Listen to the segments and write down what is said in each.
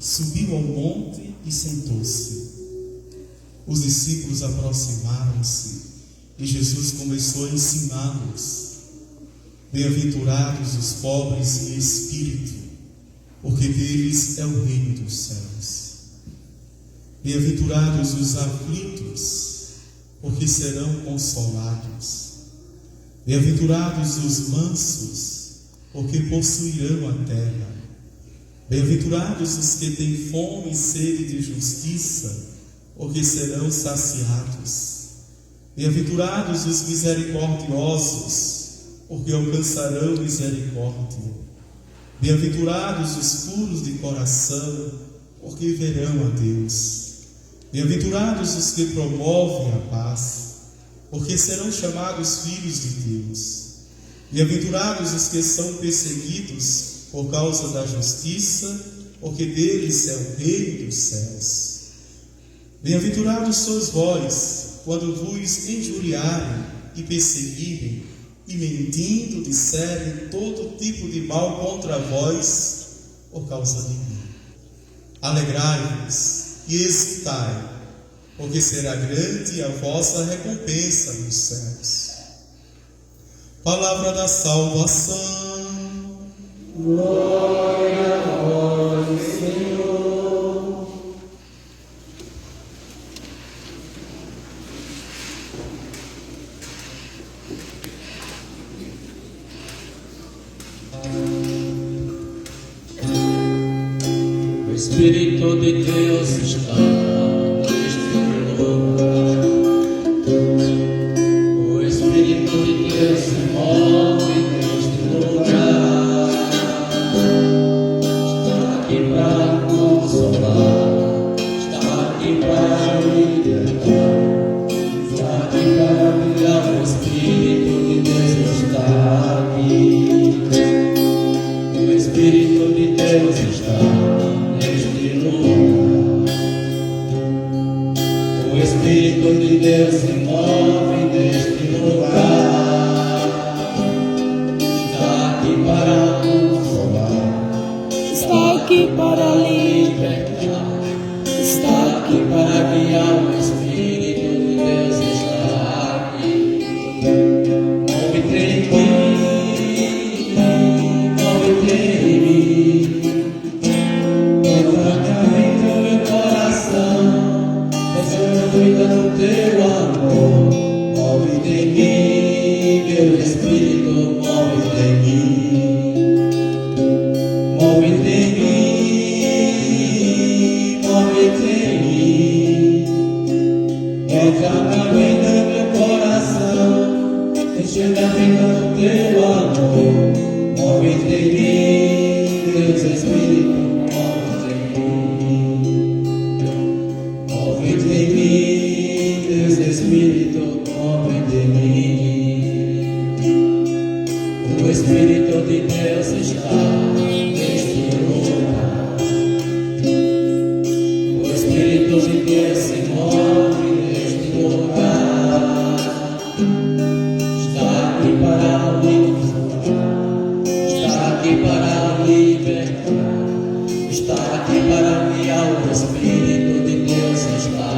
subiu ao monte e sentou-se. Os discípulos aproximaram-se e Jesus começou a ensiná-los: bem-aventurados os pobres em espírito, porque deles é o reino dos céus. Bem-aventurados os aflitos, porque serão consolados. Bem-aventurados os mansos, porque possuirão a terra. Bem-aventurados os que têm fome e sede de justiça, porque serão saciados. Bem-aventurados os misericordiosos, porque alcançarão misericórdia. Bem-aventurados os puros de coração, porque verão a Deus. Bem-aventurados os que promovem a paz, porque serão chamados filhos de Deus. Bem-aventurados os que são perseguidos por causa da justiça, porque deles é o reino dos céus. Bem-aventurados sois vós, quando vos injuriarem e perseguirem, e mentindo disserem todo tipo de mal contra vós, por causa de mim. Alegrai-vos e exultai, porque será grande a vossa recompensa nos céus. Palavra da salvação. Glória a vós, Senhor. O Espírito de Deus está neste lugar. O Espírito de Deus se move neste lugar. Está aqui para consolar, está aqui para libertar, está aqui para brilhar. O Espírito de Deus está aqui. O Espírito de Deus está neste lugar. O Espírito de Deus se move neste lugar. Está aqui para consolar, está aqui para libertar, está aqui para guiar. O Espírito de Deus está aqui. Move-te em mim, move-te em mim. Toca-me no meu coração, cuida do teu amor. Move-te em mim, meu Espírito, move-te em mim. Move-te em mim, move-te em mim. Toca-me no meu coração, enche-me a vida do teu amor. Move-te em mim, Deus Espírito, move-te em mim. Move-te em mim, Deus Espírito, move-te em mim. O Espírito de Deus está neste lugar. O Espírito de Deus se move neste lugar. Está aqui para consolar, está aqui para libertar, está aqui para guiar. O Espírito de Deus está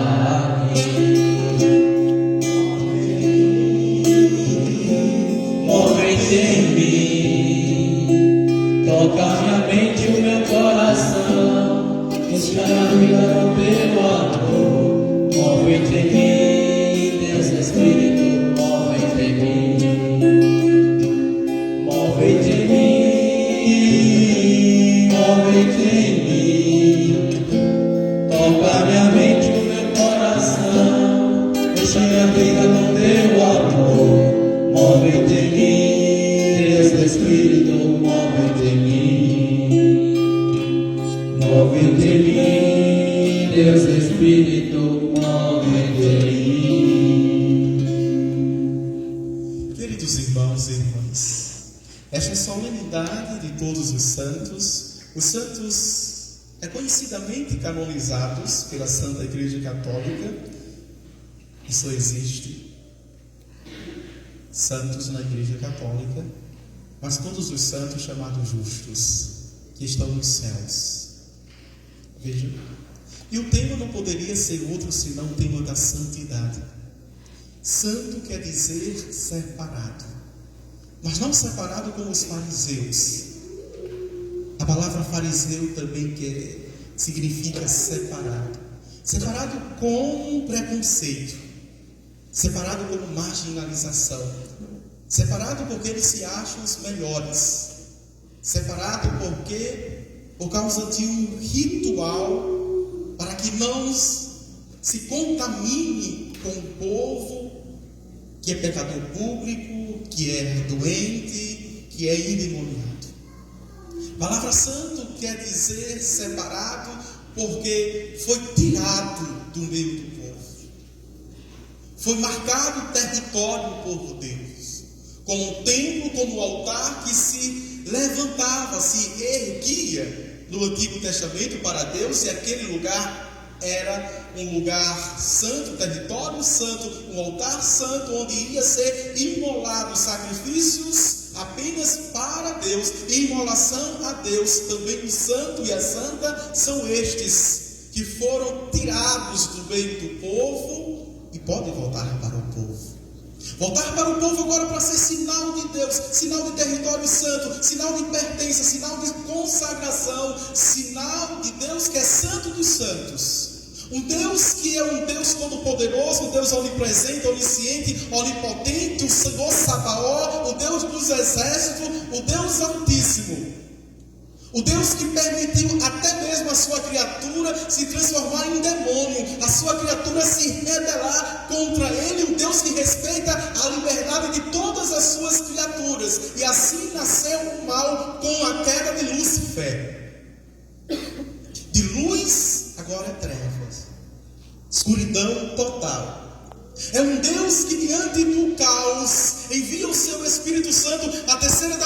aqui. Move-te em mim, toca minha mente e o meu coração, enche a vida do teu amor. Move-te em mim, Deus Espírito, move-te em mim. Move-te em mim, move-te em mim. Toca minha mente e o meu coração, enche minha vida com teu amor. Move-te em mim, Deus Espírito, move-te em mim. Move-te em mim, Deus Espírito, move-te em mim. Queridos irmãos e irmãs, esta solenidade de todos os santos é conhecidamente canonizados pela Santa Igreja Católica. Isso existe, santos na Igreja Católica, mas todos os santos chamados justos, que estão nos céus. Veja. E o tema não poderia ser outro senão o tema da santidade. Santo quer dizer separado, mas não separado como os fariseus. A palavra fariseu também significa separado. Separado com preconceito, separado com marginalização, separado porque eles se acham os melhores, separado por causa de um ritual para que não se contamine com o povo que é pecador público, que é doente, que é endemoniado. A palavra santo quer dizer separado porque foi tirado do meio do povo. Foi marcado o território do povo de Deus, como um templo, como um altar que se levantava, se erguia no Antigo Testamento para Deus, e aquele lugar era um lugar santo, território santo, um altar santo, onde ia ser imolado sacrifícios apenas para Deus, imolação a Deus. Também o santo e a santa são estes que foram tirados do meio do povo e podem voltar para o povo. Voltar para o povo agora para ser sinal de Deus, sinal de território santo, sinal de pertença, sinal de consagração, sinal de Deus que é santo dos santos. Um Deus que é um Deus todo-poderoso, um Deus onipresente, onisciente, onipotente, o Senhor Sabaó, o Deus dos exércitos, o Deus Altíssimo. O Deus que permitiu até mesmo a sua criatura se transformar em demônio, a sua criatura se rebelar contra ele, um Deus que respeita a liberdade de todas as suas criaturas. E assim nasceu o mal com a queda de Lúcifer. De luz, agora é trevas, escuridão total. É um Deus que diante do caos envia o seu Espírito Santo, a terceira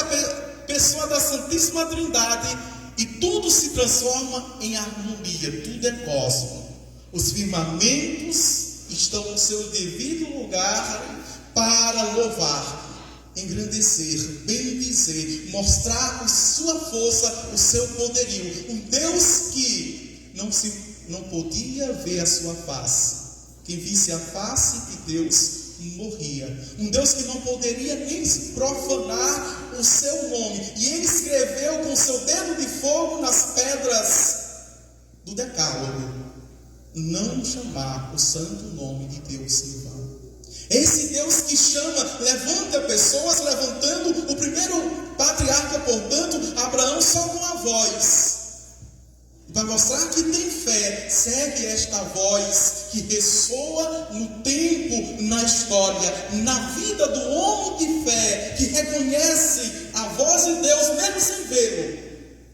pessoa da Santíssima Trindade, e tudo se transforma em harmonia, tudo é cosmo. Os firmamentos estão no seu devido lugar para louvar, engrandecer, bendizer, mostrar a sua força, o seu poderio. Um Deus que não podia ver a sua face. Quem visse a face de Deus morria. Um Deus que não poderia nem profanar o seu nome. E ele escreveu com seu dedo de fogo nas pedras do Decálogo: não chamar o santo nome de Deus em vão. Esse Deus que chama, levanta pessoas, levantando o primeiro patriarca, portanto, Abraão, só com a voz. Para mostrar que tem fé, segue esta voz que ressoa no tempo, na história, na vida do homem de fé, que reconhece a voz de Deus mesmo sem vê-lo.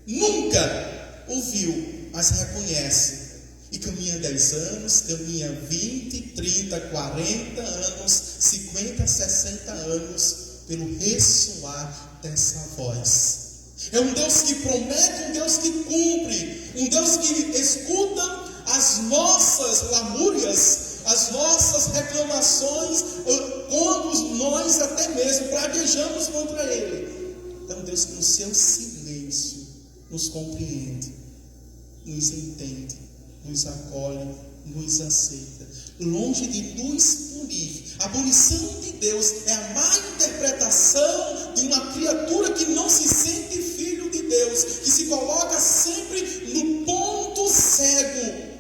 Nunca ouviu, mas reconhece. E caminha 10 anos, caminha 20, 30, 40 anos, 50, 60 anos, pelo ressoar dessa voz. É um Deus que promete, um Deus que cumpre, um Deus que escuta as nossas lamúrias, as nossas reclamações, quando nós até mesmo praguejamos contra Ele. É um Deus que no seu silêncio nos compreende, nos entende, nos acolhe, nos aceita, longe de nos punir. A punição de Deus é a má interpretação de uma criatura que não se sente filho de Deus, que se coloca sempre no ponto cego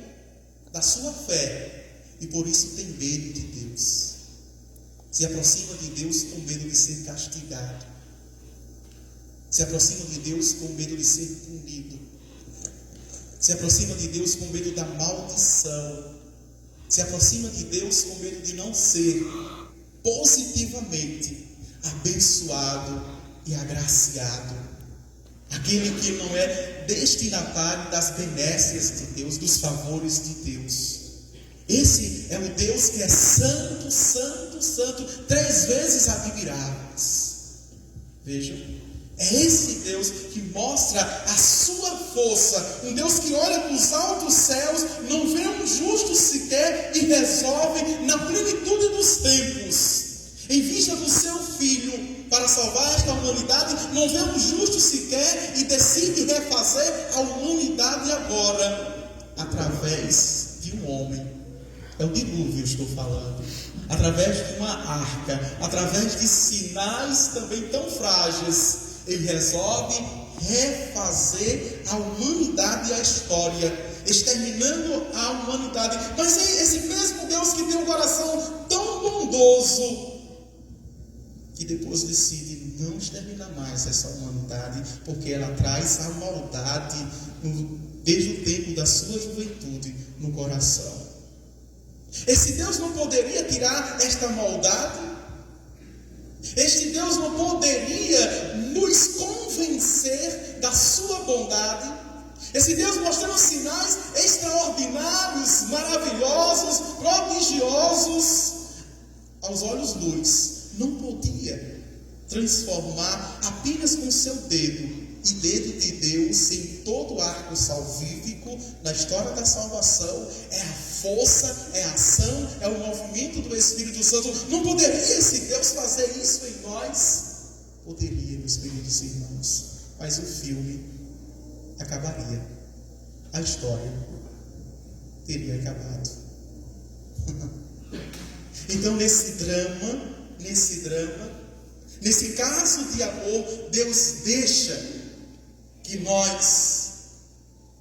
da sua fé e por isso tem medo de Deus. Se aproxima de Deus com medo de ser castigado, se aproxima de Deus com medo de ser punido, se aproxima de Deus com medo da maldição, se aproxima de Deus com medo de não ser positivamente abençoado e agraciado. Aquele que não é destinatário das benécias de Deus, dos favores de Deus. Esse é o Deus que é santo, santo, santo, 3 vezes admiráveis. Vejam, é esse Deus que mostra a sua força, um Deus que olha para os altos céus, não vê um justo sequer e resolve na plenitude dos tempos, em vista do seu Filho, para salvar esta humanidade, não vê um justo sequer e decide refazer a humanidade agora. através de um homem. É o dilúvio, estou falando. Através de uma arca, através de sinais também tão frágeis, ele resolve refazer a humanidade e a história, exterminando a humanidade. Mas esse mesmo Deus que tem um coração tão bondoso, que depois decide não exterminar mais essa humanidade, porque ela traz a maldade desde o tempo da sua juventude no coração. Esse Deus não poderia tirar esta maldade? Este Deus não poderia nos convencer da sua bondade? Esse Deus mostrando sinais extraordinários, maravilhosos, prodigiosos aos olhos nus, não podia transformar apenas com seu dedo, e dedo de Deus em todo o arco salvífico na história da salvação? É a força, é a ação, é o movimento do Espírito Santo. Não poderia esse Deus fazer isso em nós? Poderia, meus queridos irmãos, mas o filme acabaria, a história teria acabado. Então nesse caso de amor, Deus deixa que nós,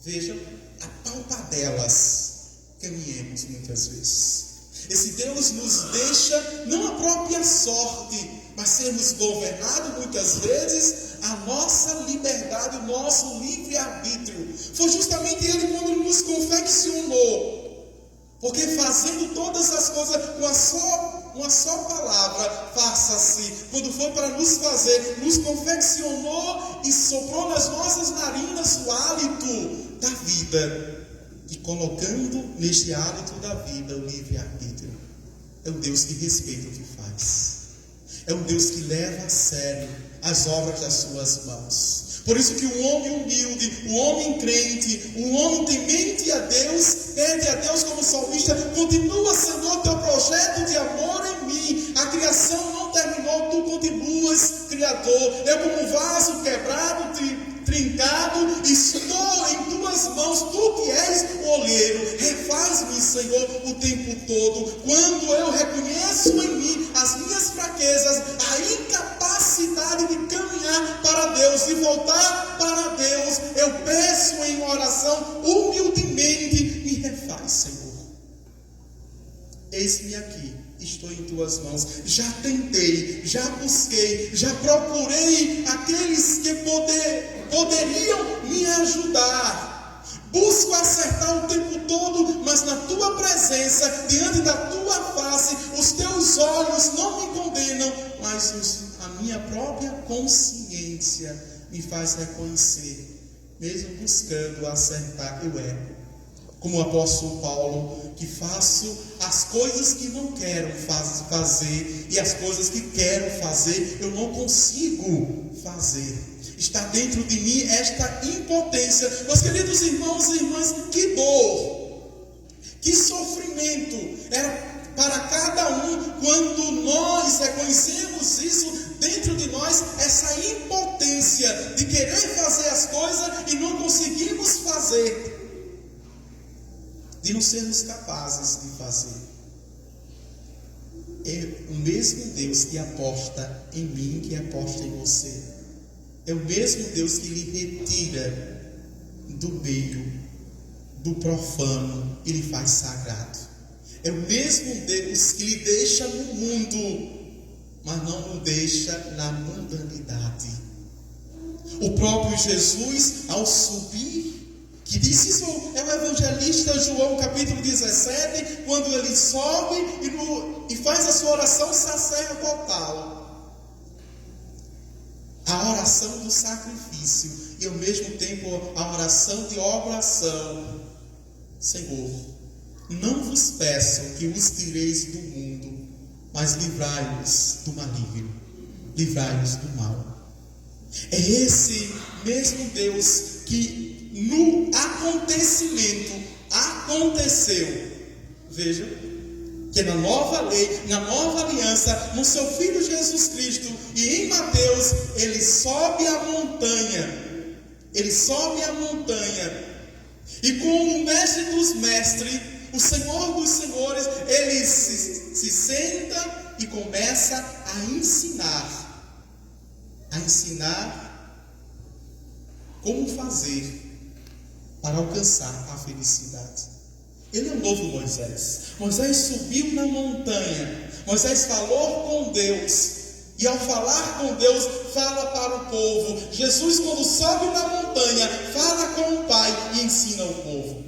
vejam, apalpadelas caminhemos muitas vezes. Esse Deus nos deixa não a própria sorte, mas sermos governados muitas vezes a nossa liberdade, o nosso livre-arbítrio. Foi justamente Ele quando nos confeccionou. Porque fazendo todas as coisas com uma só palavra, faça-se. Quando foi para nos fazer, nos confeccionou e soprou nas nossas narinas o hálito da vida. E colocando neste hálito da vida o livre-arbítrio. É um Deus que respeita o que faz. É um Deus que leva a sério as obras das suas mãos. Por isso que o homem humilde, o homem crente, o homem temente a Deus, pede a Deus como salmista: continua, Senhor, teu projeto de amor em mim. A criação não terminou, tu continuas, Criador. Eu como um vaso quebrado, trincado, estou em tuas mãos, tu que és o olheiro. Refaz-me, Senhor, o tempo todo. Quando eu reconheço em mim as minhas fraquezas, a incapacidade de caminhar para Deus, de voltar para Deus, eu peço em oração, humildemente, me refaz, Senhor. Eis-me aqui, estou em tuas mãos. Já tentei, já busquei, já procurei aqueles que poderiam me ajudar. Busco acertar o tempo todo, mas na tua presença, diante da tua face, os teus olhos não me condenam, mas a minha própria consciência me faz reconhecer, mesmo buscando acertar, eu erro. Como o apóstolo Paulo, que faço as coisas que não quero fazer, e as coisas que quero fazer, eu não consigo fazer. Está dentro de mim esta impotência. Meus queridos irmãos e irmãs, que dor, que sofrimento era para cada um quando nós reconhecemos isso dentro de nós, essa impotência de querer fazer as coisas e não conseguimos fazer, de não sermos capazes de fazer. É o mesmo Deus que aposta em mim, que aposta em você. É o mesmo Deus que lhe retira do meio do profano e lhe faz sagrado. É o mesmo Deus que lhe deixa no mundo, mas não o deixa na mundanidade. O próprio Jesus, ao subir, que disse isso, é o evangelista João, capítulo 17, quando ele sobe e faz a sua oração sacerdotal. A oração do sacrifício e ao mesmo tempo a oração de oblação. Senhor, não vos peço que os tireis do mundo, mas livrai-os do maligno, livrai-os do mal. É esse mesmo Deus que no acontecimento aconteceu, veja, que na nova lei, na nova aliança, no seu Filho Jesus Cristo, e em Mateus, ele sobe a montanha, E como o mestre dos mestres, o Senhor dos senhores, ele se senta e começa a ensinar como fazer para alcançar a felicidade. Ele é o novo Moisés. Moisés subiu na montanha, Moisés falou com Deus, e ao falar com Deus, fala para o povo. Jesus, quando sobe na montanha, fala com o Pai e ensina o povo.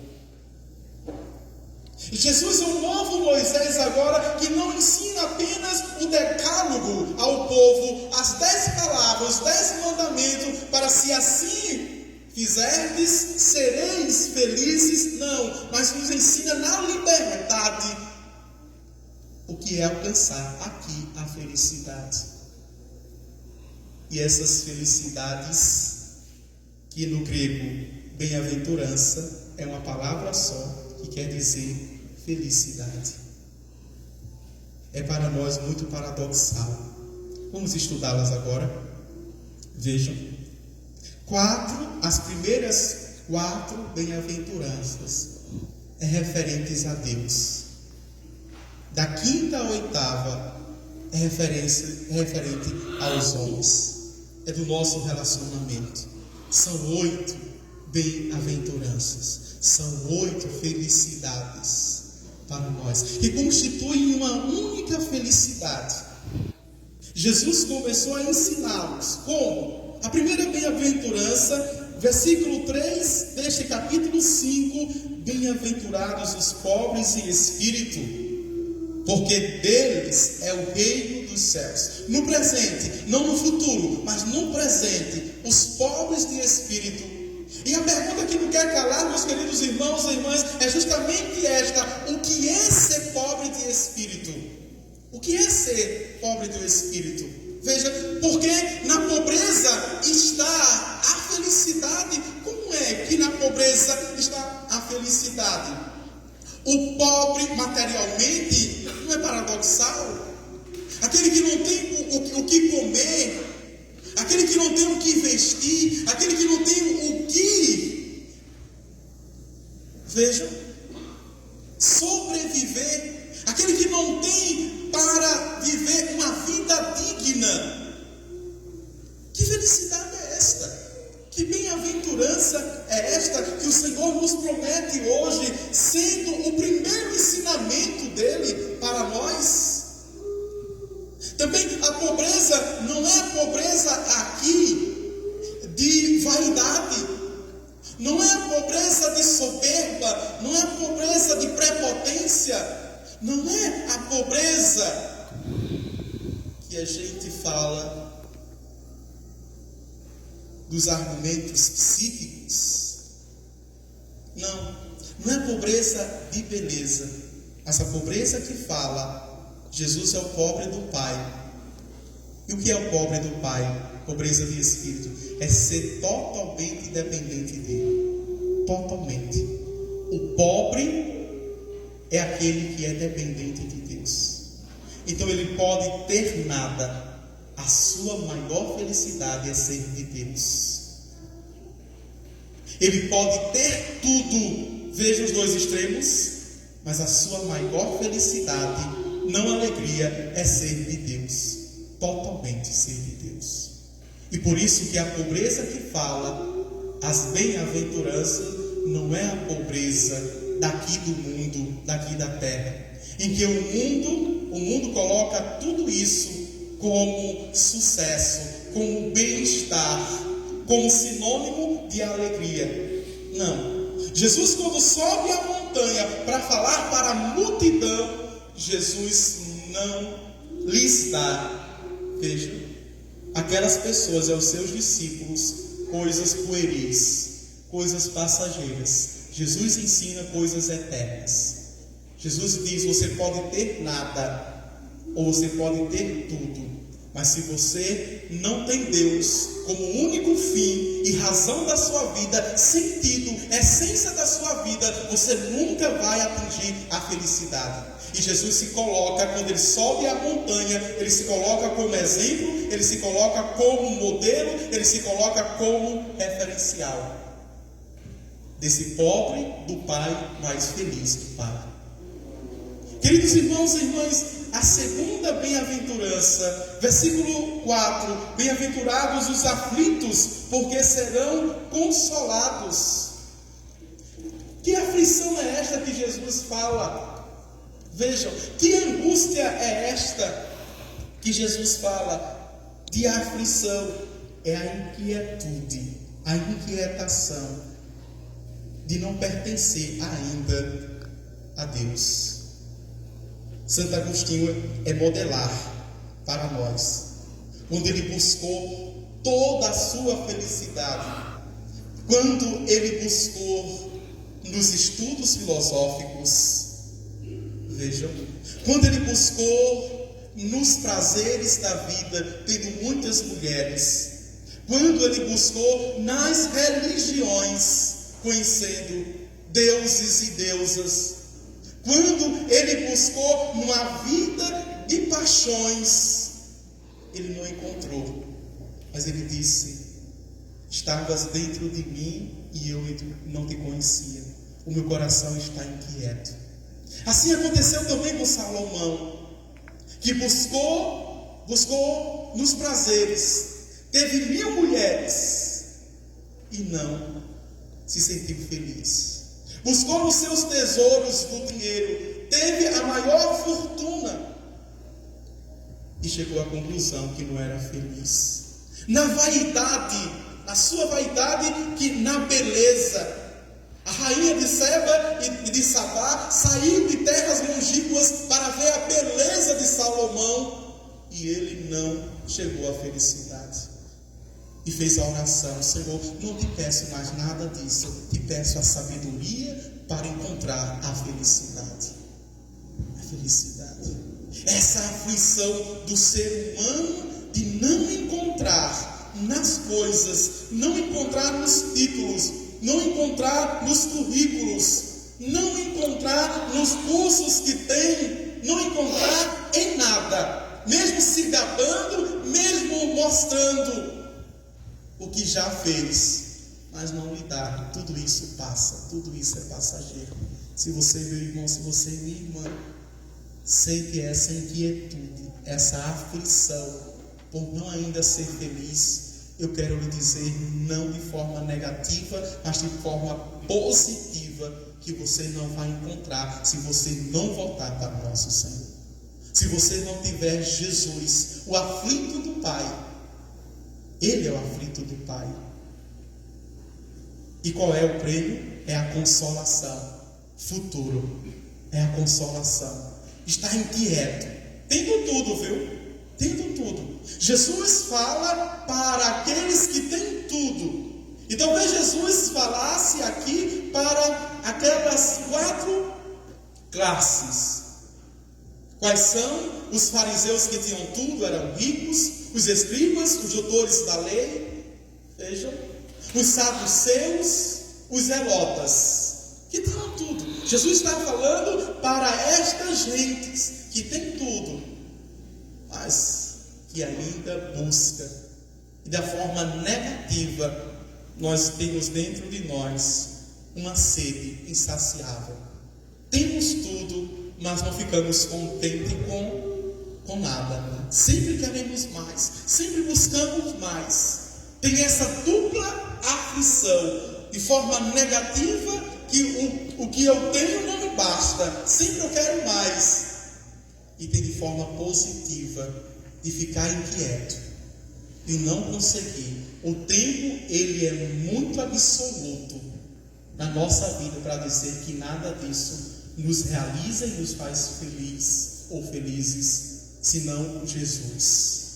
Jesus é o novo Moisés agora, que não ensina apenas o decálogo ao povo, as 10 palavras, os 10 mandamentos, para se assim fizerdes, sereis felizes. Não, mas nos ensina na liberdade o que é alcançar aqui a felicidade. E essas felicidades, que no grego bem-aventurança é uma palavra só, que quer dizer felicidade. É para nós muito paradoxal. Vamos estudá-las agora. Vejam. As primeiras 4 bem-aventuranças é referentes a Deus. Da 5ª à 8ª é referente aos homens. É do nosso relacionamento. São 8 bem-aventuranças. São 8 felicidades para nós, que constituem uma única felicidade. Jesus começou a ensiná-los como? A primeira bem-aventurança, versículo 3 deste capítulo 5: bem-aventurados os pobres em espírito, porque deles é o reino dos céus. No presente, não no futuro, mas no presente, os pobres de espírito. E a pergunta que não quer calar, meus queridos irmãos e irmãs, é justamente esta: o que é ser pobre de espírito? O que é ser pobre de espírito? Veja, porque na pobreza está a felicidade. Como é que na pobreza está a felicidade? O pobre materialmente, não é paradoxal? Aquele que não tem o que comer, aquele que não tem o que vestir, aquele que não tem o que, vejam, sobreviver, aquele que não tem para viver uma vida digna. Que felicidade é esta? Que bem-aventurança é esta que o Senhor nos promete hoje, sendo o primeiro ensinamento dele para nós? Também a pobreza não é a pobreza aqui de vaidade, não é a pobreza de soberba, não é a pobreza de prepotência, não é a pobreza que a gente fala dos argumentos psíquicos. Não é pobreza de beleza. Essa pobreza que fala, Jesus é o pobre do Pai. E o que é o pobre do Pai? Pobreza de espírito. É ser totalmente dependente dele. Totalmente. O pobre é aquele que é dependente de Deus. Então ele pode ter nada. A sua maior felicidade é ser de Deus. Ele pode ter tudo. Veja os dois extremos. Mas a sua maior felicidade, não alegria, é ser de Deus. Totalmente ser de Deus. E por isso que a pobreza que fala, as bem-aventuranças, não é a pobreza daqui do mundo, daqui da terra, em que o mundo coloca tudo isso como sucesso, como bem-estar, como sinônimo de alegria. Não. Jesus, quando sobe a montanha para falar para a multidão, Jesus não lhes dá, veja, aquelas pessoas, aos seus discípulos, coisas pueris, coisas passageiras. Jesus ensina coisas eternas. Jesus diz: você pode ter nada, ou você pode ter tudo, mas se você não tem Deus como único fim e razão da sua vida, sentido, essência da sua vida, você nunca vai atingir a felicidade. E Jesus se coloca, quando ele sobe a montanha, ele se coloca como exemplo, ele se coloca como modelo, ele se coloca como referencial. desse pobre do pai mais feliz do pai. Queridos irmãos e irmãs, a segunda bem-aventurança, versículo 4: bem-aventurados os aflitos, porque serão consolados. Que aflição é esta que Jesus fala? Vejam, que angústia é esta que Jesus fala? De aflição, é a inquietude, a inquietação de não pertencer ainda a Deus. Santo Agostinho é modelar para nós, quando ele buscou toda a sua felicidade, quando ele buscou nos estudos filosóficos, vejam, quando ele buscou nos prazeres da vida, tendo muitas mulheres, quando ele buscou nas religiões, conhecendo deuses e deusas, quando ele buscou numa vida de paixões, ele não encontrou, mas ele disse: estavas dentro de mim e eu não te conhecia, o meu coração está inquieto. Assim aconteceu também com Salomão, que buscou nos prazeres, teve 1000 mulheres e não se sentiu feliz. Buscou nos seus tesouros do dinheiro, teve a maior fortuna e chegou à conclusão que não era feliz. Na vaidade, a sua vaidade, que na beleza, a rainha de Seba e de Sabá saiu de terras longínquas para ver a beleza de Salomão, e ele não chegou à felicidade. E fez a oração: Senhor, não te peço mais nada disso, te peço a sabedoria para encontrar a felicidade. A felicidade. Essa aflição do ser humano de não encontrar nas coisas, não encontrar nos títulos, não encontrar nos currículos, não encontrar nos cursos que tem, não encontrar em nada, mesmo se gabando, mesmo mostrando o que já fez, mas não lidar. Tudo isso passa, tudo isso é passageiro. Se você, meu irmão, se você, minha irmã, sente essa inquietude, essa aflição por não ainda ser feliz, eu quero lhe dizer, não de forma negativa, mas de forma positiva, que você não vai encontrar se você não voltar para o nosso Senhor. Se você não tiver Jesus, o aflito do Pai. Ele é o aflito do Pai. E qual é o prêmio? É a consolação. Futuro. É a consolação. Está inquieto. Tendo tudo, viu? Tendo tudo. Jesus fala para aqueles que têm tudo. E talvez Jesus falasse aqui para aquelas 4 classes. Quais são? Os fariseus que tinham tudo, eram ricos. Os escribas, os doutores da lei, vejam, os saduceus, os zelotas, que tinham tudo. Jesus está falando para estas gentes que têm tudo, mas que ainda busca. E da forma negativa, nós temos dentro de nós uma sede insaciável. Temos tudo, mas não ficamos contentes com nada. Sempre queremos mais, sempre buscamos mais. Tem essa dupla aflição, de forma negativa, que o que eu tenho não me basta, sempre eu quero mais. E tem de forma positiva, de ficar inquieto e não conseguir. O tempo, ele é muito absoluto na nossa vida para dizer que nada disso nos realiza e nos faz feliz ou felizes, senão Jesus.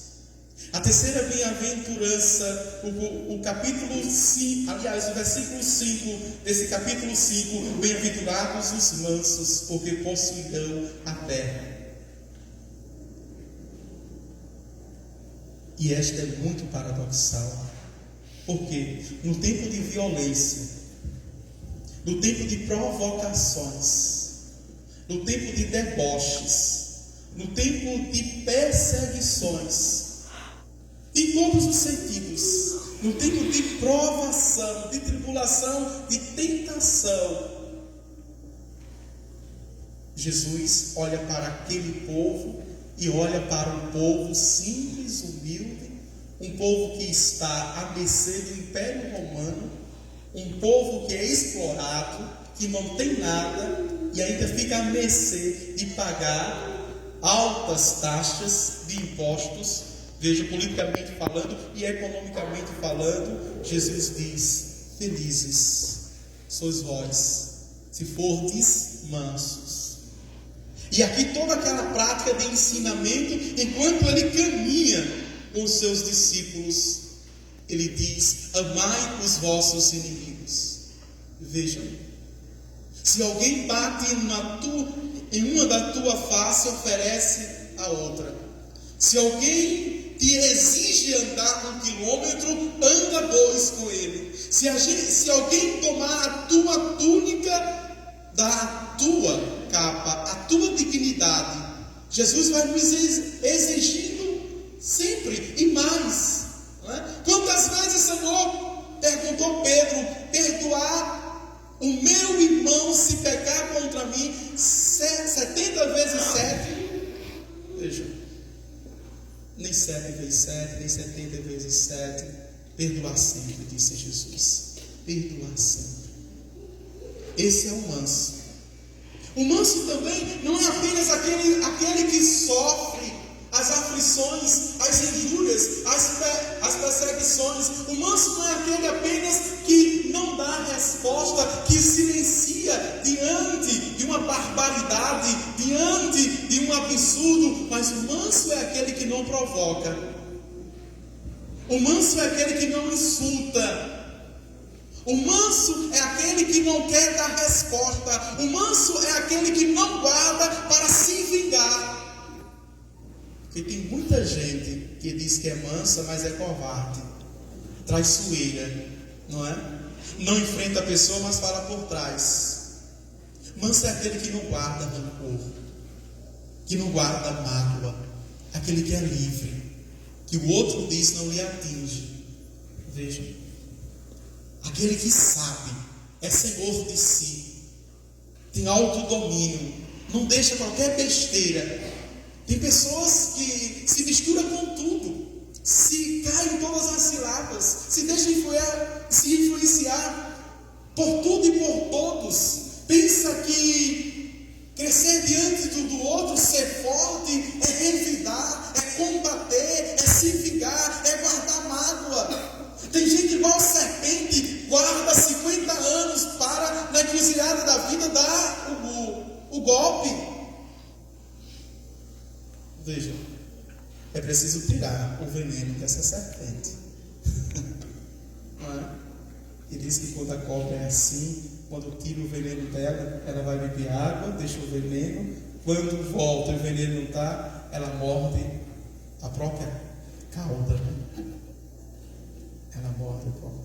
A terceira bem-aventurança, o capítulo 5, aliás, o versículo 5 desse capítulo 5: bem-aventurados os mansos, porque possuirão a terra. E esta é muito paradoxal, porque no tempo de violência, no tempo de provocações, no tempo de deboches, no tempo de perseguições, em todos os sentidos, no tempo de provação, de tribulação, de tentação, Jesus olha para aquele povo e olha para um povo simples, humilde, um povo que está à mercê do Império Romano, um povo que é explorado, que não tem nada e ainda fica à mercê de pagar altas taxas de impostos. Veja, politicamente falando e economicamente falando, Jesus diz: felizes sois vós, se fordes mansos. E aqui toda aquela prática de ensinamento, enquanto ele caminha com os seus discípulos, ele diz: amai os vossos inimigos. Vejam, se alguém bate em uma da tua face, oferece a outra. Se alguém te exige andar 1 quilômetro, anda 2 com ele. Se alguém tomar a tua túnica, dá a tua capa, a tua dignidade. Jesus vai nos exigindo sempre e mais, não é? Quantas vezes, Senhor, perguntou Pedro, perdoar o meu irmão se pecar contra mim 70 vezes 7? Veja, nem 7 vezes 7, nem 70 vezes 7. Perdoar sempre, disse Jesus. Perdoar sempre. Esse é o manso. O manso também não é apenas aquele que sofre as aflições, as injúrias, as perseguições. O manso não é aquele apenas que não dá resposta, que silencia diante de uma barbaridade, diante de um absurdo. Mas o manso é aquele que não provoca. O manso é aquele que não insulta. O manso é aquele que não quer dar resposta. O manso é aquele que não guarda para se vingar. Porque tem muita gente que diz que é mansa, mas é covarde, traiçoeira, não é? Não enfrenta a pessoa, mas fala por trás. Manso é aquele que não guarda rancor, que não guarda mágoa, aquele que é livre, que o outro diz não lhe atinge. Vejam, aquele que sabe, é senhor de si, tem autodomínio, não deixa qualquer besteira. Tem pessoas que se misturam com tudo, se caem em todas as ciladas, se deixam influenciar por tudo e por todos. Pensa que crescer diante do outro, ser forte, é revidar, é combater, é se vingar, é guardar mágoa. Tem gente igual serpente, guarda 50 anos para, na encruzilhada da vida, dar o golpe. Veja, é preciso tirar o veneno dessa serpente. Não é? E diz que quando a cobra é assim, quando tira o veneno dela, ela vai beber água, deixa o veneno. Quando volta e o veneno não está, ela morde a própria cauda. Ela morde a própria.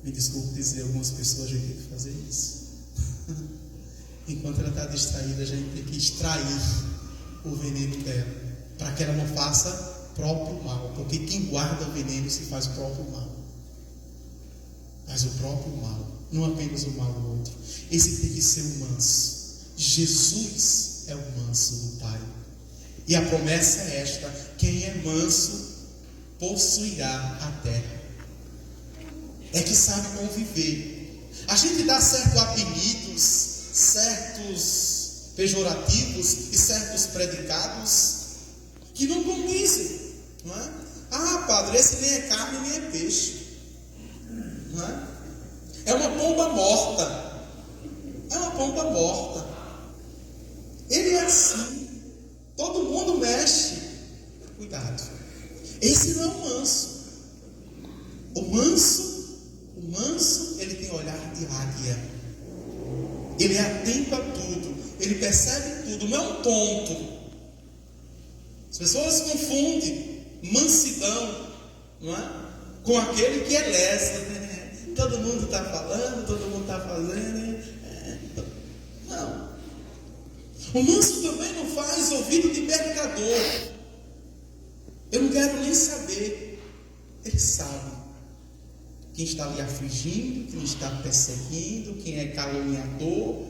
Me desculpe dizer, algumas pessoas a gente tem que fazer isso. Enquanto ela está distraída, a gente tem que extrair o veneno dela, para que ela não faça próprio mal, porque quem guarda o veneno se faz o próprio mal. Mas o próprio mal, não apenas o mal do outro. Esse tem que ser o manso. Jesus é o manso do Pai. E a promessa é esta: quem é manso possuirá a terra. É que sabe conviver. A gente dá certos apelidos, certos pejorativos e certos predicados que não condizem, não é? Ah, padre, esse nem é carne nem é peixe, não é? É uma pomba morta. É uma pomba morta. Ele é assim. Todo mundo mexe. Cuidado. Esse não é o manso. O manso, ele tem olhar de águia. Ele é atento a tudo. Ele percebe tudo. Não é um tonto. As pessoas confundem mansidão, não é? Com aquele que é leso, né? Todo mundo está falando, todo mundo está fazendo. Não. O manso também não faz ouvido de pecador. Eu não quero nem saber. Ele sabe. quem está lhe afligindo, quem está perseguindo, quem é caluniador,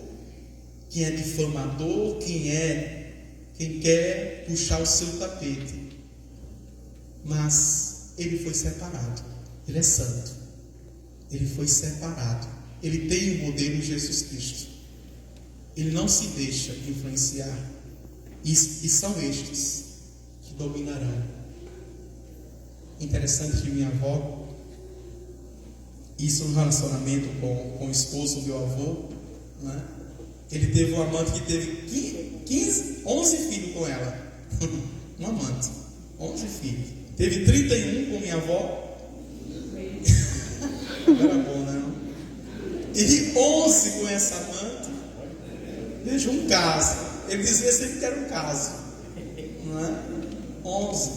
quem é difamador, quem quer puxar o seu tapete. Mas ele foi separado. Ele é santo. Ele foi separado. Ele tem o modelo Jesus Cristo. Ele não se deixa influenciar. E são estes que dominarão. Interessante que minha avó, isso no relacionamento com o esposo do meu avô, né? Ele teve um amante que teve 11 filhos com ela. Um amante, 11 filhos. Teve 31 com minha avó. Era bom, né? E 11 com essa amante. Veja, um caso. Ele dizia sempre que era um caso, não é? 11.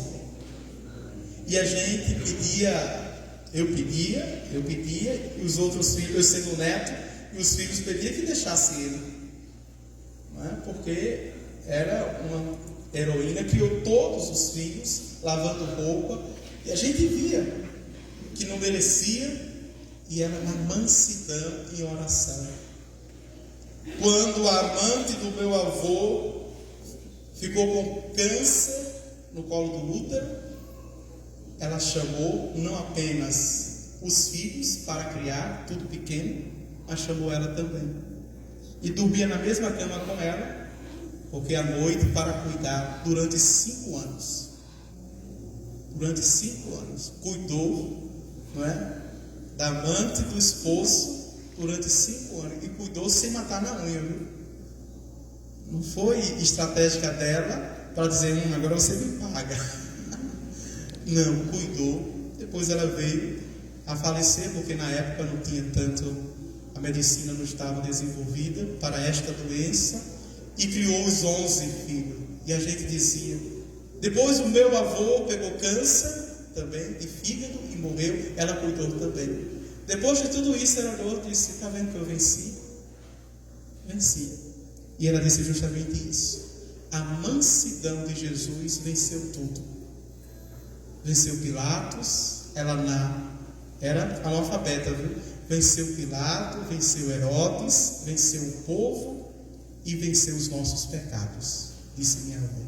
E a gente eu pedia, e os outros filhos, eu sendo neto, e os filhos pediam que deixasse ele, não é? Porque era uma heroína, criou todos os filhos, lavando roupa, e a gente via que não merecia, e ela na mansidão e oração. Quando a amante do meu avô ficou com câncer no colo do útero, ela chamou não apenas os filhos para criar, tudo pequeno, mas chamou ela também. E dormia na mesma cama com ela, porque à noite para cuidar durante 5 anos. Durante 5 anos. Cuidou, não é? Da amante do esposo durante 5 anos. E cuidou sem matar na unha, viu? Não foi estratégica dela para dizer, agora você me paga. Não, cuidou. Depois ela veio a falecer, porque na época não tinha tanto, a medicina não estava desenvolvida para esta doença, e criou os 11 filhos. E a gente dizia, depois o meu avô pegou câncer também de fígado e morreu, ela cuidou também. Depois de tudo isso, ela olhou e disse, está vendo que eu venci? Venci. E ela disse justamente isso. A mansidão de Jesus venceu tudo. Venceu Pilatos, ela era analfabeta, viu? Venceu Pilatos, venceu Herodes, venceu o povo e venceu os nossos pecados, disse minha avó.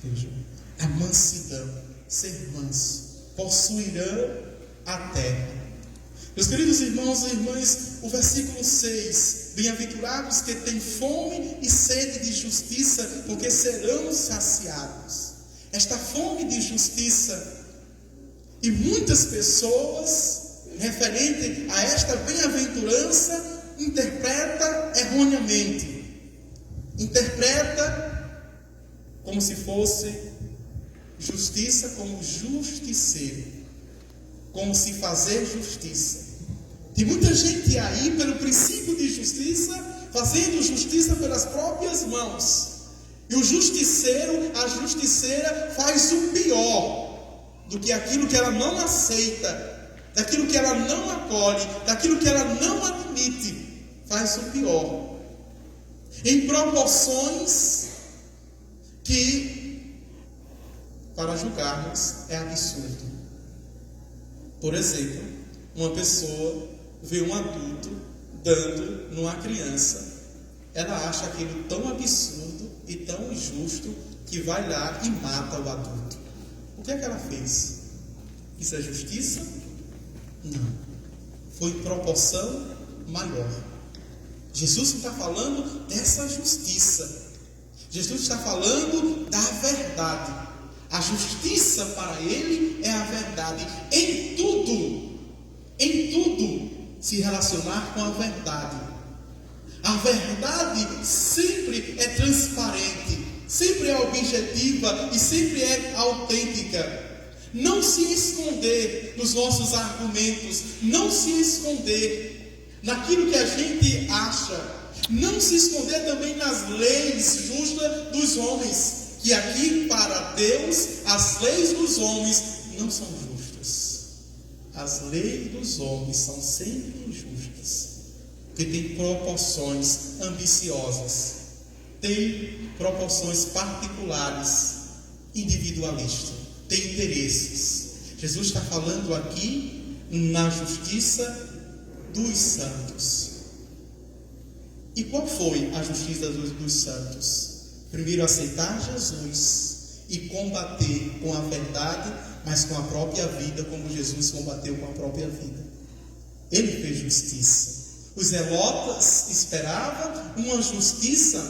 Veja, a mansidão, ser manso, possuirão a terra. Meus queridos irmãos e irmãs, o versículo 6, bem-aventurados que têm fome e sede de justiça, porque serão saciados. Esta fome de justiça, e muitas pessoas, referente a esta bem-aventurança, interpreta erroneamente. Interpreta como se fosse justiça como justiceiro, como se fazer justiça. Tem muita gente aí, pelo princípio de justiça, fazendo justiça pelas próprias mãos. E o justiceiro, a justiceira, faz o pior do que aquilo que ela não aceita, daquilo que ela não acolhe, daquilo que ela não admite, faz o pior. Em proporções que, para julgarmos, é absurdo. Por exemplo, uma pessoa vê um adulto dando numa criança, ela acha aquilo tão absurdo e tão injusto que vai lá e mata o adulto. O que é que ela fez? Isso é justiça? Não. Foi proporção maior. Jesus está falando dessa justiça. Jesus está falando da verdade. A justiça para ele é a verdade. Em tudo se relacionar com a verdade. A verdade sempre é transparente, sempre é objetiva e sempre é autêntica. Não se esconder nos nossos argumentos, não se esconder naquilo que a gente acha, não se esconder também nas leis justas dos homens, que aqui para Deus as leis dos homens não são justas. As leis dos homens são sempre injustas, porque tem proporções ambiciosas, tem proporções particulares, individualistas, tem interesses. Jesus está falando aqui na justiça dos santos. E qual foi a justiça dos santos? Primeiro, aceitar Jesus e combater com a verdade, mas com a própria vida, como Jesus combateu com a própria vida. Ele fez justiça. Os zelotas esperavam uma justiça,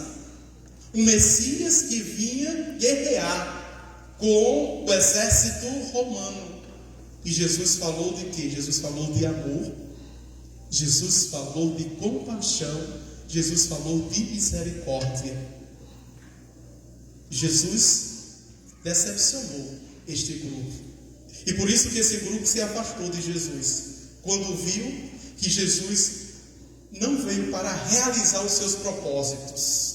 um Messias que vinha guerrear com o exército romano. E Jesus falou de quê? Jesus falou de amor, Jesus falou de compaixão, Jesus falou de misericórdia. Jesus decepcionou este grupo. E por isso que esse grupo se afastou de Jesus, quando viu que Jesus não veio para realizar os seus propósitos.